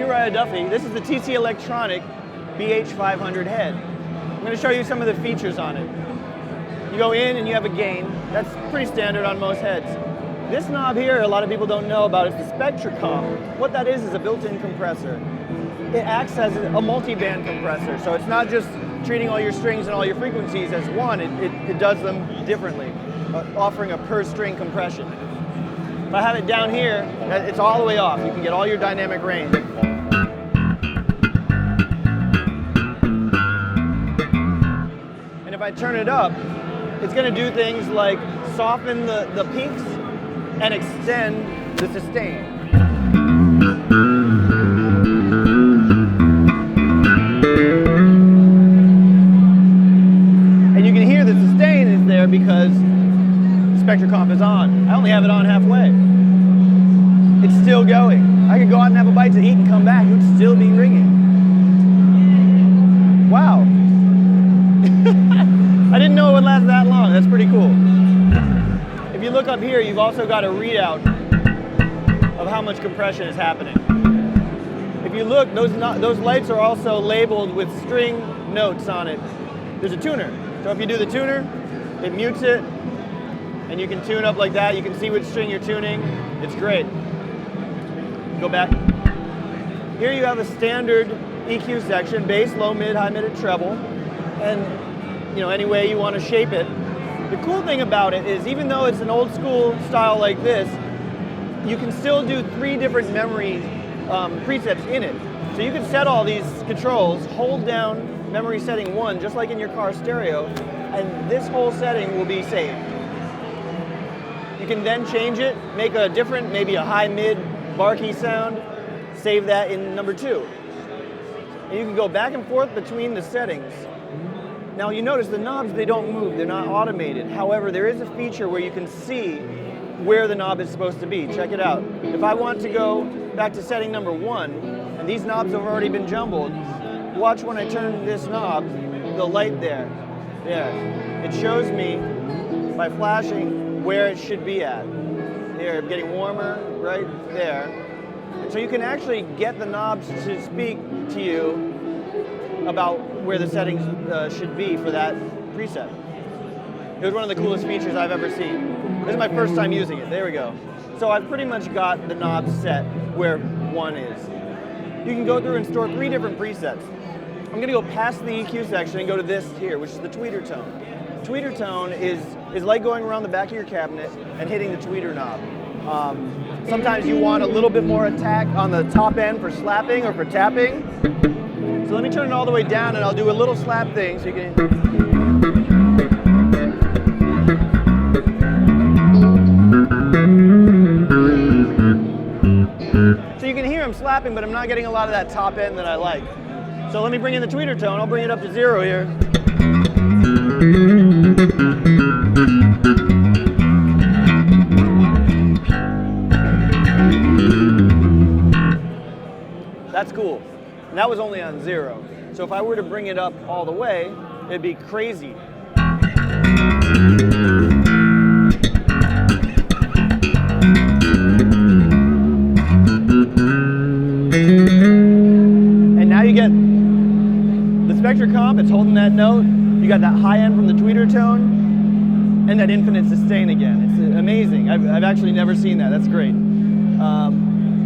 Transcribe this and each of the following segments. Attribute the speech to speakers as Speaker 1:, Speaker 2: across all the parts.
Speaker 1: Uriah Duffy. This is the TC Electronic BH500 head. I'm going to show you some of the features on it. You go in and you have a gain. That's pretty standard on most heads. This knob here, a lot of people don't know about, is the Spectracom. What that is a built-in compressor. It acts as a multi-band compressor, so it's not just treating all your strings and all your frequencies as one, it does them differently, offering a per-string compression. If I have it down here, it's all the way off. You can get all your dynamic range. And if I turn it up, it's going to do things like soften the peaks and extend the sustain. And you can hear the sustain is there because the Spectracom is on. I only have it on halfway. It's still going. I could go out and have a bite to eat and come back. It would still be ringing. Wow. I didn't know it would last that long. That's pretty cool. If you look up here, you've also got a readout of how much compression is happening. If you look, those lights are also labeled with string notes on it. There's a tuner. So if you do the tuner, it mutes it, and you can tune up like that. You can see which string you're tuning. It's great. Go back. Here you have a standard EQ section, bass, low, mid, high, mid, and treble. And any way you want to shape it. The cool thing about it is even though it's an old school style like this, you can still do 3 different memory precepts in it. So you can set all these controls, hold down memory setting 1, just like in your car stereo, and this whole setting will be saved. You can then change it, make a different, maybe a high, mid, bar key sound, save that in number 2. And you can go back and forth between the settings. Now you notice the knobs, they don't move, they're not automated. However, there is a feature where you can see where the knob is supposed to be. Check it out. If I want to go back to setting number 1, and these knobs have already been jumbled, watch when I turn this knob, the light there. It shows me by flashing where it should be at. Here, I'm getting warmer, right there. And so you can actually get the knobs to speak to you about where the settings should be for that preset. It was one of the coolest features I've ever seen. This is my first time using it. There we go. So I've pretty much got the knobs set where 1 is. You can go through and store 3 different presets. I'm going to go past the EQ section and go to this here, which is the tweeter tone. Tweeter tone is like going around the back of your cabinet and hitting the tweeter knob. Sometimes you want a little bit more attack on the top end for slapping or for tapping. So let me turn it all the way down and I'll do a little slap thing so you can... So you can hear I'm slapping, but I'm not getting a lot of that top end that I like. So let me bring in the tweeter tone. I'll bring it up to 0 here. That's cool. And that was only on 0. So if I were to bring it up all the way, it'd be crazy. And now you get the Spectracom, it's holding that note. You got that high end from the tweeter tone, and that infinite sustain again. It's amazing. I've actually never seen that. That's great.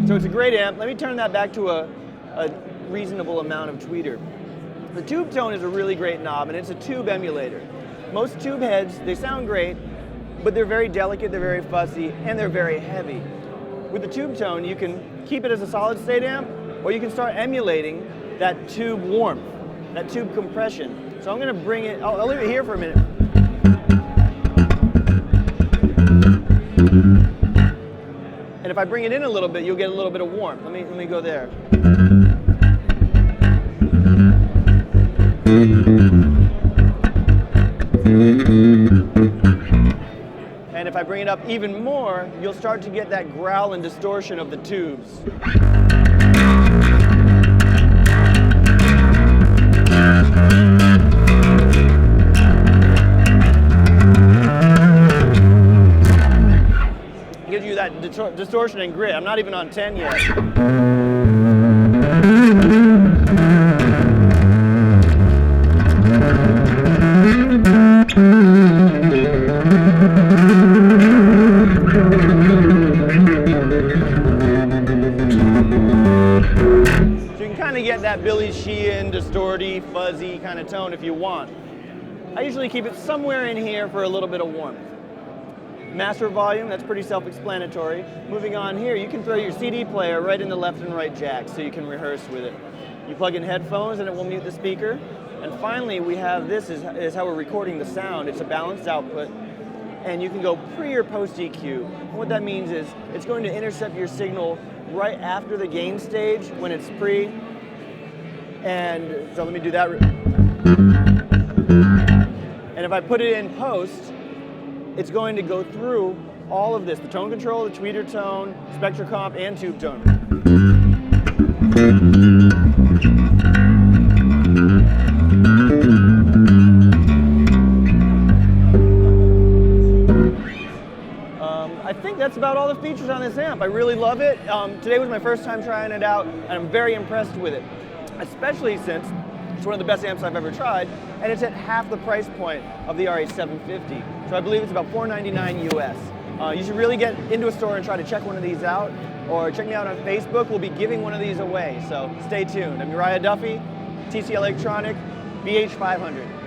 Speaker 1: So it's a great amp. Let me turn that back to a reasonable amount of tweeter. The tube tone is a really great knob, and it's a tube emulator. Most tube heads, they sound great, but they're very delicate, they're very fussy, and they're very heavy. With the tube tone, you can keep it as a solid state amp, or you can start emulating that tube warmth, that tube compression. So I'm going to bring it, I'll leave it here for a minute. And if I bring it in a little bit, you'll get a little bit of warmth. Let me go there. And if I bring it up even more, you'll start to get that growl and distortion of the tubes. It gives you that distortion and grit. I'm not even on 10 yet. kind of get that Billy Sheehan, distorty, fuzzy kind of tone if you want. I usually keep it somewhere in here for a little bit of warmth. Master volume, that's pretty self-explanatory. Moving on here, you can throw your CD player right in the left and right jacks so you can rehearse with it. You plug in headphones and it will mute the speaker. And finally, we have this is how we're recording the sound. It's a balanced output, and you can go pre or post EQ. And what that means is it's going to intercept your signal right after the gain stage when it's pre. And so let me do that. And if I put it in post, it's going to go through all of this, the tone control, the tweeter tone, spectra comp, and tube tone. I think that's about all the features on this amp. I really love it. Today was my first time trying it out, and I'm very impressed with it, especially since it's one of the best amps I've ever tried, and it's at half the price point of the RH750. So I believe it's about $499 US. You should really get into a store and try to check one of these out, or check me out on Facebook. We'll be giving one of these away, so stay tuned. I'm Uriah Duffy, TC Electronic, BH500.